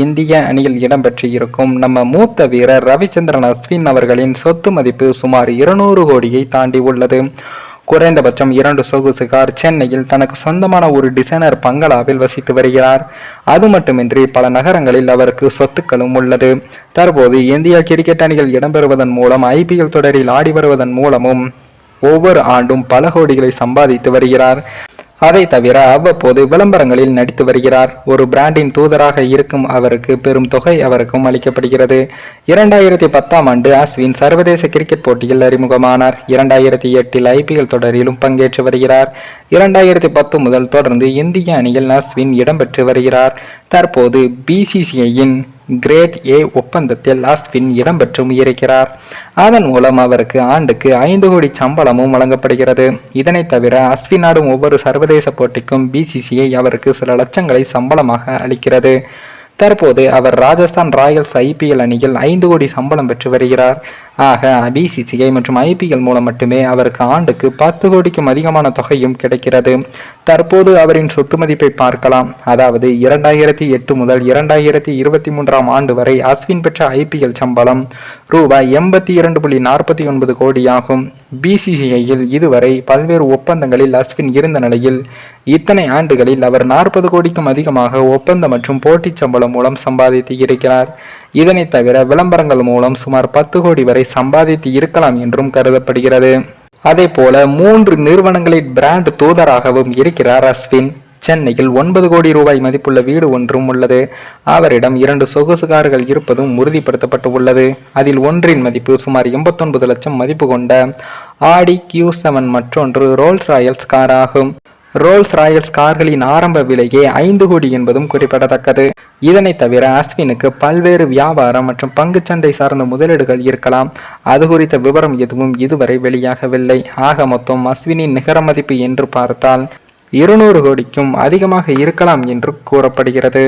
இந்திய அணியில் இடம்பெற்று இருக்கும் நம்ம மூத்த வீரர் ரவிச்சந்திரன் அஸ்வின் அவர்களின் சொத்து மதிப்பு சுமார் 200 கோடியை தாண்டி உள்ளது. குறைந்தபட்சம் 2 சொகுசு கார், சென்னையில் தனக்கு சொந்தமான ஒரு டிசைனர் பங்களாவில் வசித்து வருகிறார். அது மட்டுமின்றி பல நகரங்களில் அவருக்கு சொத்துக்களும் உள்ளது. தற்போது இந்தியா கிரிக்கெட் அணியில் இடம்பெறுவதன் மூலம் IPL தொடரில் ஆடி வருவதன் மூலமும் ஒவ்வொரு ஆண்டும் பல கோடிகளை சம்பாதித்து வருகிறார். அதை தவிர அவ்வப்போது விளம்பரங்களில் நடித்து வருகிறார். ஒரு பிராண்டின் தூதராக இருக்கும் அவருக்கு பெரும் தொகை அவருக்கும் அளிக்கப்படுகிறது. 2010ஆம் ஆண்டு அஸ்வின் சர்வதேச கிரிக்கெட் போட்டியில் அறிமுகமானார். 2008இல் IPL தொடரிலும் பங்கேற்று வருகிறார். 2010 முதல் தொடர்ந்து இந்திய அணியில் அஸ்வின் இடம்பெற்று வருகிறார். தற்போது BCCIயின் கிரேட் A ஒப்பந்தத்தில் அஸ்வின் இடம்பெற்றும் இருக்கிறார். அதன் மூலம் அவருக்கு ஆண்டுக்கு 5 கோடி சம்பளமும் வழங்கப்படுகிறது. இதனை தவிர அஸ்வின் ஆடும் ஒவ்வொரு சர்வதேச போட்டிக்கும் BCCI அவருக்கு சில லட்சங்களை சம்பளமாக அளிக்கிறது. தற்போது அவர் ராஜஸ்தான் ராயல்ஸ் IPL அணியில் 5 கோடி சம்பளம் பெற்று வருகிறார். ஆக BCCI மற்றும் IPL மூலம் மட்டுமே அவருக்கு ஆண்டுக்கு 10 கோடிக்கும் அதிகமான தொகையும் கிடைக்கிறது. தற்போது அவரின் சொத்து மதிப்பை பார்க்கலாம். அதாவது 2008 முதல் 2023ஆம் ஆண்டு வரை அஸ்வின் பெற்ற IPL சம்பளம் ரூபாய் 82.49 கோடியாகும். BCCIயில் இதுவரை பல்வேறு ஒப்பந்தங்களில் அஸ்வின் இருந்த நிலையில் இத்தனை ஆண்டுகளில் அவர் 40 கோடிக்கும் அதிகமாக ஒப்பந்த மற்றும் போட்டி சம்பளம் மூலம் சம்பாதித்து இருக்கிறார். இதனை தவிர விளம்பரங்கள் மூலம் சுமார் 10 கோடி வரை சம்பாதித்து இருக்கலாம் என்றும் கருதப்படுகிறது. அதே போல 3 நிறுவனங்களின் பிராண்ட் தூதராகவும் இருக்கிறார் அஸ்வின். சென்னையில் 9 கோடி ரூபாய் மதிப்புள்ள வீடு ஒன்றும் உள்ளது. அவரிடம் 2 சொகுசு கார்கள் இருப்பதும் உறுதிப்படுத்தப்பட்டு உள்ளது. அதில் ஒன்றின் மதிப்பு சுமார் 89 லட்சம் மதிப்பு கொண்ட ஆடி Q7, மற்றொன்று ரோல்ஸ் ராயல்ஸ் கார் ஆகும். ரோல்ஸ் ராயல்ஸ் கார்களின் ஆரம்ப விலையே 5 கோடி என்பதும் குறிப்பிடத்தக்கது. இதனை தவிர அஸ்வினுக்கு பல்வேறு வியாபாரம் மற்றும் பங்குச்சந்தை சார்ந்த முதலீடுகள் இருக்கலாம். அது குறித்த விவரம் எதுவும் இதுவரை வெளியாகவில்லை. ஆக மொத்தம் அஸ்வினின் நிகர மதிப்பு என்று பார்த்தால் 200 கோடிக்கும் அதிகமாக இருக்கலாம் என்று கூறப்படுகிறது.